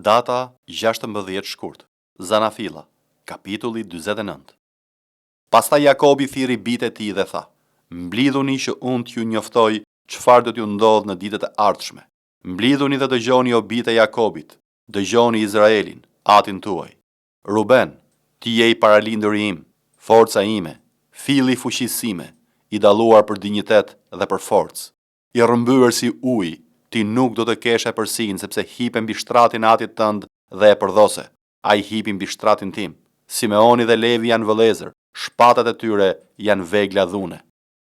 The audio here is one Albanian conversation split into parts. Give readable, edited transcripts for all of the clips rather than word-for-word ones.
Data 16 shkurt. Zanafilla, kapitulli 49. Pastaj Jakobi thiri bitë e tij dhe tha: Mblidhuni që unë t'ju njoftoj çfarë do t'ju ndodh në ditët e ardhshme. Mblidhuni dhe dëgjoni o bitë e Jakobit, dëgjoni Izraelin, atin tuaj. Ruben, ti je i paralindëri im, forca ime, filli i fuqisë sime, i dalluar për dinjitet dhe për forcë. I rrëmbyer si ujë, ti nuk do të kesh e përsinë, sepse hipe mbi shtratin atit tënd dhe e përdhose. Ai hipi mbi shtratin tim. Simeoni dhe Levi janë vëllezër, shpatat e tyre janë vegla dhune.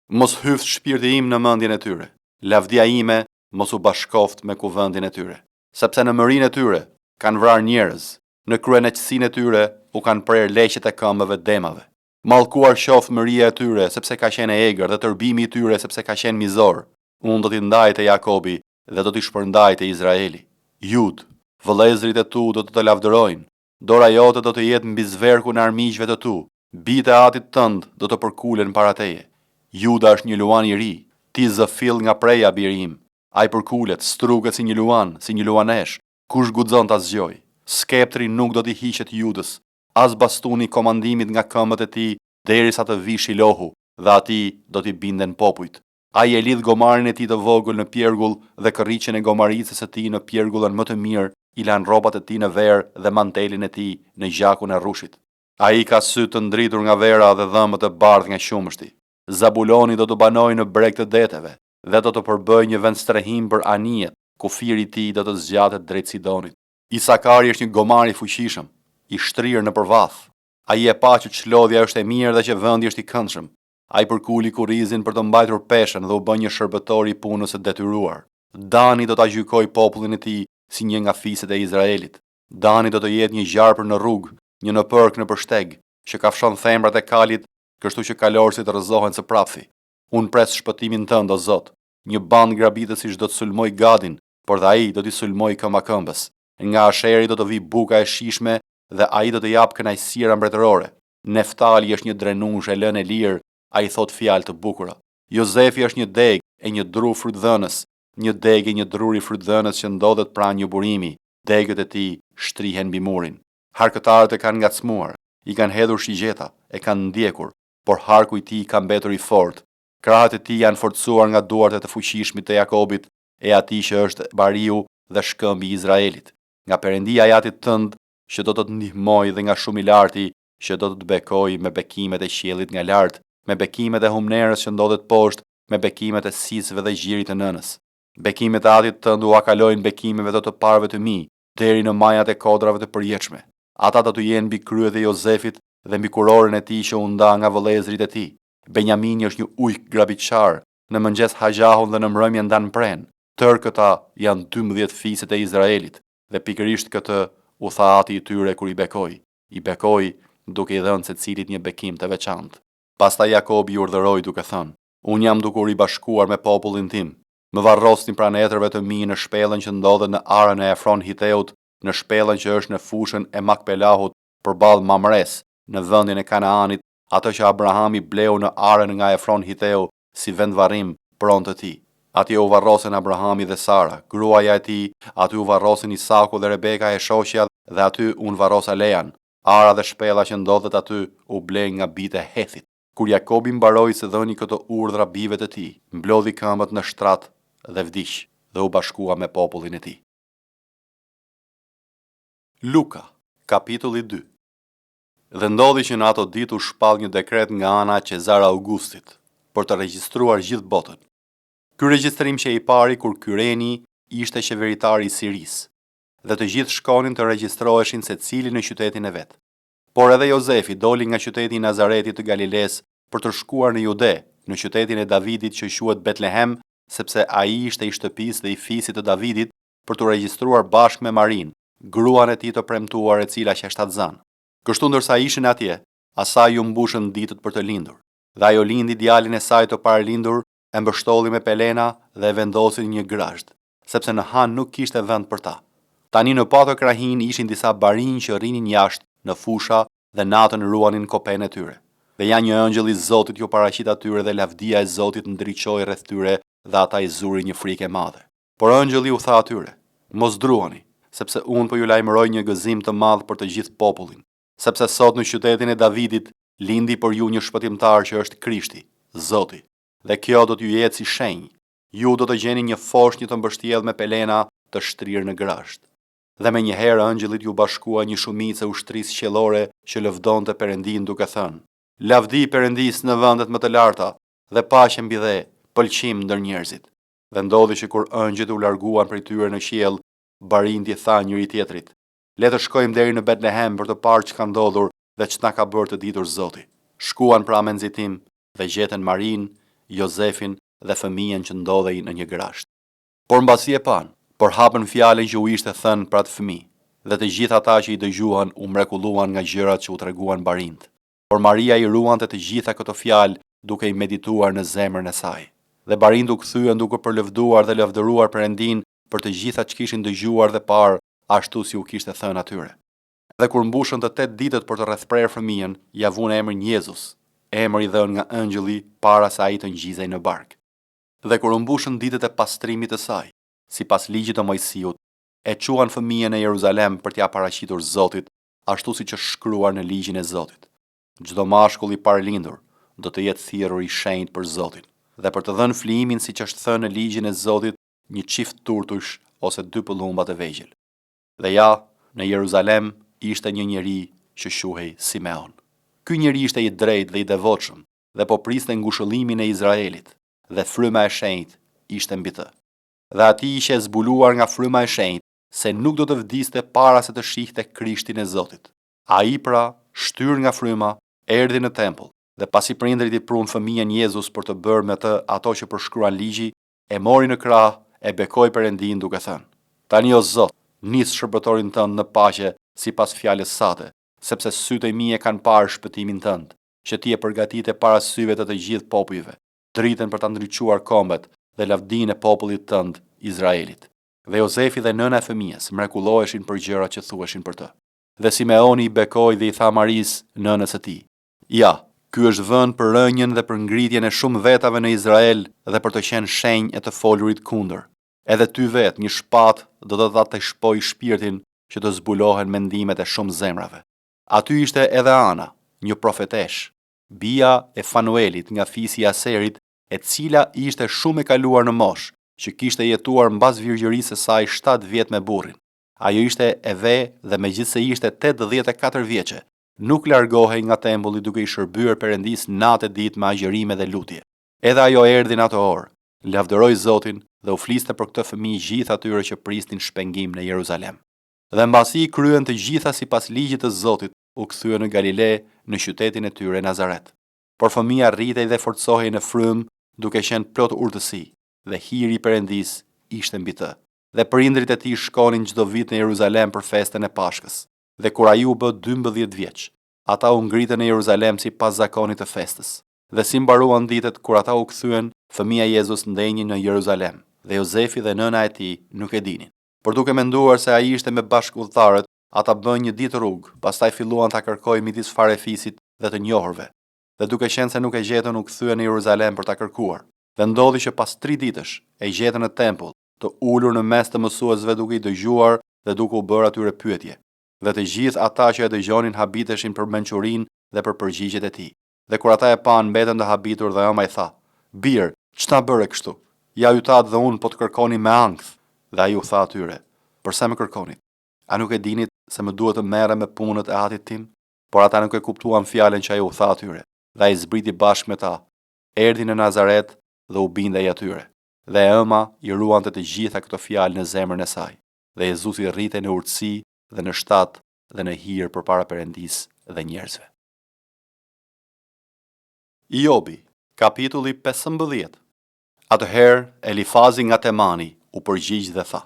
Mos hyft shpirti im në mendjen e tyre. Lavdia ime mos u bashkoft me kuvendin e tyre, sepse në mërinë e tyre kanë vrarë njerëz, në kryenaqësinë e tyre u kanë prerë leqet e këmbëve demave. Mallkuar qoftë mëria e tyre, sepse ka qenë e egër, dhe tërbimi i tyre sepse ka qenë mizor. Unë do t'i ndaj te Jakobi dhe do t'i shpërndaj te Izraeli. Jud, vëllezërit e tu do të lavdërojnë. Dora jote do të jetë mbi zverkun e armiqve të tu. Bitë e atit tënd do të përkulen para teje. Juda është një luan i ri, ti zëfill nga preja biri im. Ai përkulet, struket si një luanesh. Kush guxon ta zgjoj? Skeptri nuk do t'i hiqet Judës, as bastuni komandimit nga këmbët e tij, derisa të vi Shilohu, dhe atij do t'i binden popujt. Ai e lidh gomarin e tij të vogël në pjergull dhe kërriqen e gomaricës së tij në pjergullën më të mirë, i lan rrobat e tij në verë dhe mantelin e tij në gjakun e rrushit. Ai ka sy të ndritur nga vera dhe dhëmbët e bardhë nga qumështi. Zabuloni do të banojë në breg të deteve dhe do të përbëjë një vend strehim për anijet, kufiri i tij do të zgjatet drejt Sidonit. Isakari është një gomar i fuqishëm, i shtrirë në përvath. Ai e pa që çlodhja është e mirë dhe që vendi është i këndshëm. Ai përkuli kurrizin për të mbajtur peshën dhe u bë një shërbëtor i punës së detyruar. Dani do ta gjykojë popullin e tij si një nga fiset e Izraelit. Dani do të jetë një gjarpër në rrugë, një në përk në përshteg, që kafshon thembrat e kalit, kështu që kalorësit rrëzohen së prapthi. Unë pres shpëtimin tënd, o Zot. Një band grabitësish do të sulmoj Gadin, por dhe ai do t'i sulmoj këmbakëmbës. Nga Asheri do të vi buka e shishme dhe ai do të jap kënaqësira mbretërore. Neftali është një drenush e lënë e lirë, ai thot fjalë të bukura. Jozefi është një deg e një dru frutdhënës, një deg e një druri frutdhënës që ndodhet pranë një burimi. Degët e tij shtrihen mbi murin. Harkëtarët e kanë ngacmuar, i kanë hedhur shigjeta, e kanë ndjekur, por harku i tij ka mbetur i fortë. Krahët e tij janë forcuar nga duart e të fuqishmit të Jakobit, e atij që është bariu dhe shkëmbi i Izraelit. Nga Perëndia i atit tënd që do të të ndihmojë dhe nga shumë i larti që do të të bekojë me bekimet e qiellit nga lart, me bekimet e humnerës që ndodhet poshtë, me bekimet e sisëve dhe gjirit të nënës. Bekimet e atit tënd u akalojnë bekimeve të parëve të mi, deri në majat e kodrave të përjetshme. Ata do të jenë mbi kryet e Jozefit dhe mbi kurorën e tij që u nda nga vëllezërit e tij. Benjamini është një ujk grabitçar, në mëngjes hajahun dhe në mbrëmje ndan pren. Tërë këta janë 12 fiset e Izraelit, dhe pikërisht këtë u tha ati i tyre kur i bekoi. I bekoi duke i dhënë secilit një bekim të veçantë. Pastaj Jakobi urdhëroi duke thënë: Unë jam duke u ribashkuar me popullin tim. Më varrosni pranë etërve të mi në shpellën që ndodhet në arën e Efron Hiteut, në shpellën që është në fushën e Makpelahut përballë Mamres, në vendin e Kanaanit, atë që Abrahami bleu në arën nga Efron Hiteu si vendvarrim pronë të tij. Atje u varrosen Abrahami dhe Sara, gruaja e tij, aty u varrosen Isaku dhe Rebeka e shoqja, dhe aty u varrosa Lean. Ara dhe shpella që ndodhet aty u blej nga bitë e Hethit. Kur Jakobi mbaroi se dhëni këto urdhra bijve të tij, mblodhi këmbët në shtrat dhe vdiq dhe u bashkua me popullin e tij. Luka, kapitulli 2. Dhe ndodhi që në ato ditë u shpall një dekret nga ana e Qezar Augustit për të regjistruar gjithë botën. Ky regjistrim që i pari kur Kyreni ishte qeveritari i Sirisë, dhe të gjithë shkonin të regjistroheshin secili në qytetin e vet. Por edhe Jozefi doli nga qyteti i Nazaretit të Galiles për të shkuar në Jude, në qytetin e Davidit që quhet Betlehem, sepse ai ishte i shtëpisë dhe i fisit të Davidit, për të regjistruar bashkë me Marin, gruan e tij të premtuar, e cila qeshtat zan. Kështu ndërsa ishin atje, asaj u mbushën ditët për të lindur. Dhe ajo lindi djalin e saj të paralindur, e mbështolli me pelena dhe e vendosi një grazhd, sepse në han nuk kishte vend për ta. Tani në pato krahin ishin disa barinj që rrinin jashtë në fusha dhe natën ruanin kopen e tyre. Dhe ja një ëngjëll i Zotit ju paraqit atyre dhe lavdia e Zotit ndriçoi rreth tyre dhe ata i zuri një frikë e madhe. Por ëngjëlli u tha atyre: Mos druani, sepse unë po ju lajmëroj një gëzim të madh për të gjithë popullin, sepse sot në qytetin e Davidit lindi për ju një shpëtimtar që është Krishti, Zoti, dhe kjo do t'ju jetë si shenjë. Ju do të gjeni një foshnjë të mbështjellë me pelena të shtrirë në grasht. Dhe me një herë angjëllit ju bashkua një shumicë e ushtrisë qiellore që lëvdonte Perëndin duke thënë: Lavdi Perëndis në vendet më të larta dhe paqe mbi dhe pëlqim ndër njerëzit. Dhe ndodhi që kur ëngjët u larguan prej tyre në qiell, barindi tha njëri tjetrit: Le të shkojmë deri në Betlehem për të parë ç'ka ndodhur dhe ç'na ka bërë të ditur Zoti. Shkuan pra me nxitim dhe gjetën Marin, Jozefin dhe fëmijën që ndodhej në një grasht. Por mbasi e pan, por hapën fjalën që u ishte thënë për atë fëmijë, dhe të gjithë ata që i dëgjuan u mrekulluan nga gjërat që u treguan barind. Por Maria i ruante të gjitha këto fjalë duke i medituar në zemrën e saj. Dhe barind u kthyen duke përlëvduar dhe lavdëruar Perëndin për të gjitha që kishin dëgjuar dhe parë, ashtu si u kishte thënë atyre. Dhe kur mbushën të 8 ditët për të rrethprerë fëmijën, ja vun emrin Jezus, emri i dhënë nga ëngjëlli para se ai të ngjizej në barkë. Dhe kur mbushën ditët e pastrimit të saj, sipas ligjit të Mojsiut, e quan fëmijën në Jeruzalem për t'ia paraqitur Zotit, ashtu siç është shkruar në ligjin e Zotit. Çdo mashkull i parlindur do të jetë thirrur i shenjtë për Zotin, dhe për të dhënë flimin siç është thënë në ligjin e Zotit, një çift turtush ose 2 pëllumba të vegjël. Dhe ja, në Jeruzalem ishte një njeri që quhej Simeon. Ky njeri ishte i drejtë dhe i devotshëm, dhe po priste ngushëllimin e Izraelit, dhe fryma e shenjtë ishte mbi të. Dhe ati ishte zbuluar nga fryma e shenjtë se nuk do të vdiste para se të shihte Krishtin e Zotit. Ai pra, shtyr nga fryma, erdhi në tempull, dhe pasi prindrit i prunë fëmijën Jezus për të bërë me të ato që përshkruan ligji, e mori në krah e bekoi Perëndin duke thënë: Tani o Zot, nis shërbëtorin tënd në paqe sipas fjalës sate, sepse sytë e mi e kanë parë shpëtimin tënd, që ti e përgatite para syve të gjithë popujve, dritën për ta ndriçuar kombet dhe lavdinë e popullit tënd Izraelit. Dhe Jozefi dhe nëna e fëmijës mrekulloheshin për gjërat që thuheshin për të. Dhe Simeoni i bekoi dhe i tha Maris, nënës së tij: Ja, ky është vënë për rënjën dhe për ngritjen e shumë vetave në Izrael dhe për të qenë shenjë e të folurit kundër. Edhe ty vet një shpatë do të ta shpoj shpirtin që të zbulohen mendimet e shumë zemrave. Aty ishte edhe Ana, një profetesh, bija e Fanuelit nga fisi i Aserit, e cila ishte shumë e kaluar në moshë, që kishte jetuar mbas virgjërisë së saj 7 vjet me burrin. Ajo ishte e ve dhe megjithse ishte 84 vjeçe, nuk largohej nga tempulli duke i shërbyer Perëndis natë e ditë me agjërime dhe lutje. Edhe ajo erdhi në atë orë, lavdëroi Zotin dhe u fliste për këtë fëmijë gjithë atyre që pristin shpengim në Jeruzalem. Dhe mbasi i kryen të gjitha sipas ligjit të Zotit, u kthye në Galile, në qytetin e tyre Nazaret. Por fëmia rritej dhe forcohej në frymë, duke qenë plot urtësi, dhe hiri i Perëndis ishte mbi të. Dhe prindrit e tij shkonin çdo vit në Jeruzalem për festën e Pashkës. Dhe kur ai u bë 12 vjeç, ata u ngritën në Jeruzalem sipas zakonit të festës. Dhe si mbaruan ditët kur ata u kthyen, fëmia Jezus ndenjë në Jeruzalem, dhe Jozefi dhe nëna e tij nuk e dinin. Por duke menduar se ai ishte me bashkëudhëtarët, ata bën një ditë rrugë, pastaj filluan ta kërkojnë midis farefisit dhe të njohurve. Dhe duke qenë se nuk e gjetën, u kthyen në Jeruzalem për ta kërkuar. Dhe ndodhi që pas 3 ditësh e gjetën në tempull, të ulur në mes të mësuesve duke i dëgjuar dhe duke u bërë atyre pyetje. Dhe të gjithë ata që e dëgjonin habiteshin për mençurinë dhe për përgjigjet e tij. Dhe kur ata e pan, mbetën të habitur dhe ëma i tha: "Bir, ç'ta bëre kështu? Ja ju thatë dhe unë po të kërkoni me ankth." Dhe ai u tha atyre: "Përsa më kërkonit? A nuk e dinit se më duhet të merrem me punët e atit tim?" Por ata nuk e kuptuan fjalën që ai u tha atyre. Dhe ai zbriti bashkë me ta, erdhi në Nazaret dhe u bindej atyre. Dhe ëma i ruante të gjitha këto fjalë në zemrën e saj. Dhe Jezusi rritej në urtësi dhe në shtat dhe në hir përpara Perëndisë dhe njerëzve. Iobi, kapitulli 15. Atëherë Elifazi nga Temani u përgjigj dhe tha: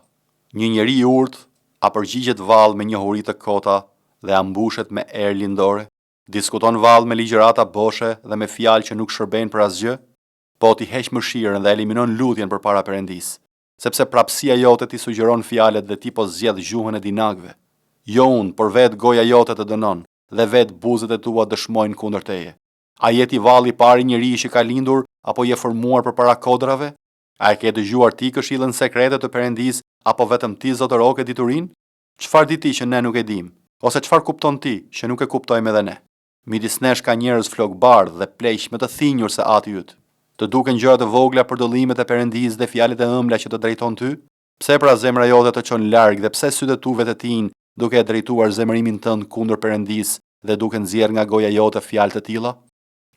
Një njeri i urtë a përgjigjet vallë me njohuri të kota dhe a mbushet me erë lindore? Diskuton vallë me ligjërata boshe dhe me fjalë që nuk shërbejnë për asgjë? Po ti heq mëshirën dhe eliminon lutjen përpara Perëndisë, sepse prapësia jote ti sugjeron fjalët dhe ti po zgjedh gjuhën e dinagëve. Jo unë, por vetë goja jote të dënon dhe vetë buzët e tua dëshmojnë kundër teje. A je ti valli i pari njeri që ka lindur apo je formuar përpara kodrave? A e ke dëgjuar ti këshillën sekrete të Perëndisë apo vetëm ti zotëroke diturinë? Çfarë di ti që ne nuk e dim? Ose çfarë kupton ti që nuk e kuptojmë edhe ne? Midis nesh ka njerëz flokbardh dhe pleq me të thinjur se ati yt. Të duken gjëra të vogla për dëllimet e Perëndisë dhe fjalët e ëmbla që të drejton ty? Pse pra zemra jote të çon larg dhe pse sytë tu vetë tin duke e drejtuar zemërimin tënd kundër Perëndisë dhe duke nxjerr nga goja jote fjalë të tilla?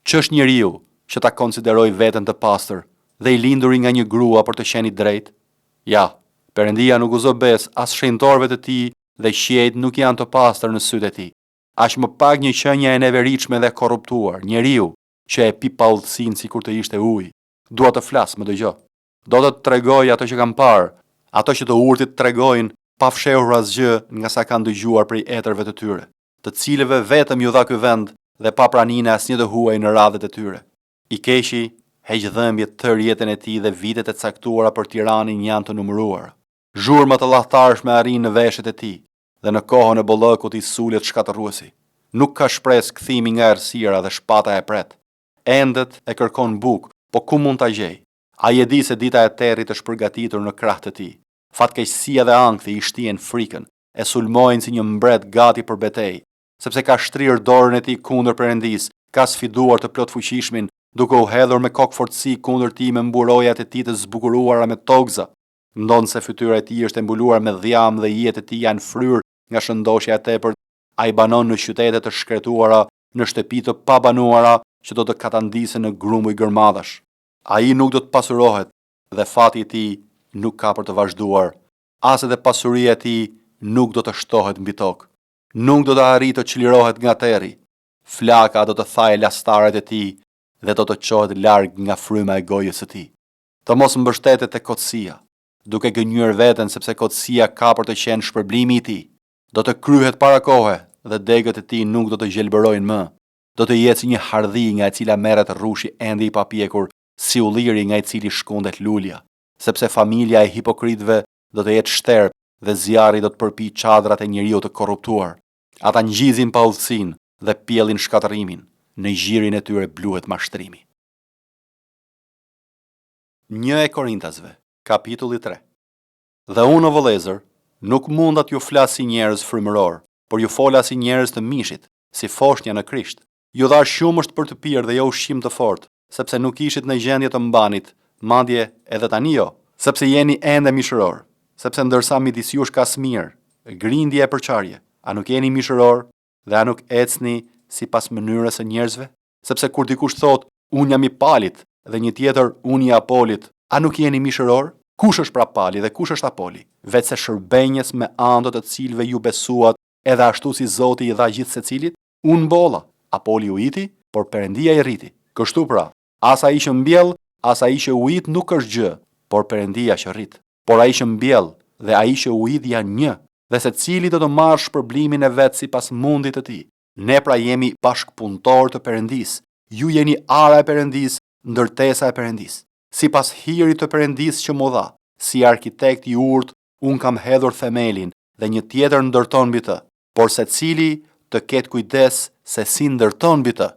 Ç'është njeriu që ta konsideroj veten të pastër dhe i linduri nga një grua për të qenë i drejtë? Ja, Perëndia nuk u zë bes as shenjtorëve të tij dhe qiejt nuk janë të pastër në sytë e tij. Aq më pak një qenie e neveritshme dhe korruptuar, njeriu që e pi paullësinë sikur të ishte ujë. Dua të flas, më dëgjoj. Do të të tregoj ato që kam parë, ato që të urtit tregojnë pa fshehur asgjë nga sa kanë dëgjuar prej etërve të tyre, të cilëve vetëm ju dha ky vend dhe pa praninë e asnjë të huaj në radhët e tyre. I keqi heq dhëmbje tër jetën e tij dhe vitet e caktuara për Tiranin janë të numëruar. Zhurma të llahtarshme arrin në veshët e tij dhe në kohën e bollëkut i sulet shkatërruesi. Nuk ka shpresë kthimi nga errësira dhe shpata e pret. Endet e kërkon bukë, po ku mund ta gjej? Ai e di se dita e territ është përgatitur në krah të tij. Fatkeqësia dhe ankthi i shtien frikën, e sulmojnë si një mbret gati për betejë, sepse ka shtrirë dorën e tij kundër Perëndisë, ka sfiduar të plot fuqishmin, duke u hedhur me kokë fortësi kundër tij me mburojat e tij të zbukuruara me tokza. Ndonse fytyra e tij është e mbuluar me dhjam dhe jetët e tij janë fryrë nga shëndoshja e tepërt, ai banon në qytete të shkretuara, në shtëpi të pabanuara që do të katandisen në grumbuj gërmadhash. Ai nuk do të pasurohet dhe fati i tij nuk ka për të vazhduar, as edhe pasuria e tij nuk do të shtohet mbi tokë. Nuk do të arrijë të çlirohet nga terri. Flaka do të thajë lastaret e tij dhe do të çohet larg nga fryma e gojës së tij. Të mos mbështetet te kotësia, duke gënjur veten sepse kotësia ka për të qenë shpërblimi i tij. Do të kryhet para kohe dhe degët e tij nuk do të gjelbërojnë më. Do të jetë si një hardhi nga e cila merret rrushi ende i papjekur, si ulliri nga i cili shkundet lulja, sepse familja e hipokritëve do të jetë shterp dhe zjarri do të përpi çadrat e njeriu të korruptuar. Ata ngjizin paullësinë dhe pjellin shkatërimin, në gjirin e tyre bluhet mashtrimi. 1 Korintasve, kapitulli 3. Dhe unë o vëllezër, nuk mundat ju flas si njerëz frymëror, por ju fola si njerëz të mishit, si foshnja në Krisht. Ju dha shumësht për të pirë dhe jo ushqim të fortë, sepse nuk ishit në gjendje të mbanit, madje edhe tani jo, sepse jeni ende mishëror, sepse ndërsa midis jush ka smir, grindje e përçarje, a nuk jeni mishëror dhe a nuk ecni sipas mënyrës së njerëzve? Sepse kur dikush thot, unë jam i Palit dhe një tjetër unë i Apolit, a nuk jeni mishëror? Kush është pra Pali dhe kush është Apoli? Vetë se shërbenjes me anë të cilëve ju besuat, edhe ashtu si Zoti i dha gjithë secilit? Unë mbolla, Apoli u iti, por Perëndia i rriti. Kështu pra, as ai që mbjell, as ai që u it nuk është gjë, por Perëndia që rrit. Por ai që mbjell dhe ai që u it janë një, dhe secili do të marrë shpërblimin e vet sipas mundit të tij. Ne pra jemi bashkëpunëtor të Perëndisë. Ju jeni ara e Perëndisë, ndërtesa e Perëndisë. Sipas hirit të Perëndisë që mu dha, si arkitekt i urtë, unë kam hedhur themelin dhe një tjetër ndërton mbi të, por secili të ketë kujdes se si ndërton mbi të,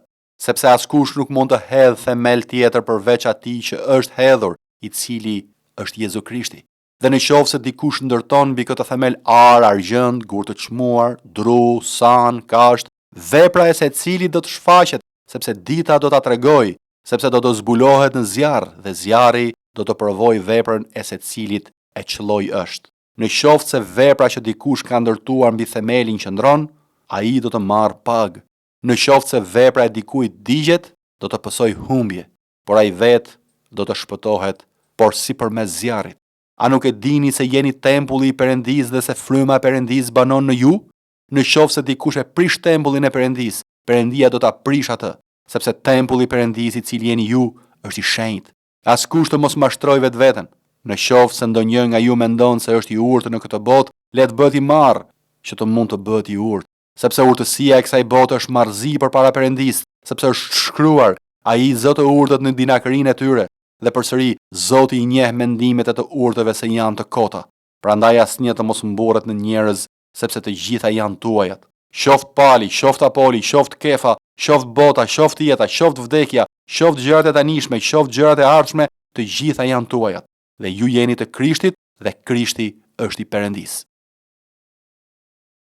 sepse askush nuk mund të hedhë themel tjetër përveç atij që është hedhur, i cili është Jezu Krishti. Dhe në qoftë se dikush ndërton mbi këtë themel ar, argjend, gur të çmuar, dru, san, kasht, vepra e secilit do të shfaqet, sepse dita do ta tregojë, sepse do të zbulohet në zjarr dhe zjarri do të provojë veprën e secilit e ç'lloj është. Në qoftë se vepra që dikush ka ndërtuar mbi themelin qëndron, ai do të marrë pagë. Në qoftë se vepra e dikujt digjet, do të pësoj humbje, por ai vetë do të shpëtohet, por si përmes zjarrit. A nuk e dini se jeni tempulli i Perëndisë dhe se fryma e Perëndisë banon në ju? Në qoftë se dikush e prish tempullin e Perëndisë, Perëndia do ta prish atë, sepse tempulli i Perëndisë i cili jeni ju është i shenjtë. Askush të mos mashtroj vetveten. Në qoftë se ndonjë nga ju mendon se është i urtë në këtë botë, le të bëhet i marr, që të mund të bëhet i urtë, sepse urtësia e kësaj bote është marrëzi përpara Perëndisë, sepse është shkruar, ai zë të urtët në dinakërinë e tyre, dhe përsëri Zoti i njeh mendimet e të urtëve se janë të kota. Prandaj asnjë të mos mburret në njerëz, sepse të gjitha janë tuajat. Qoft Pali, qoft Apoli, qoft Kefa, qoft bota, qoft jeta, qoft vdekja, qoft gjërat e tanishme, qoft gjërat e ardhshme, të gjitha janë tuajat. Dhe ju jeni të Krishtit dhe Krishti është i Perëndisë.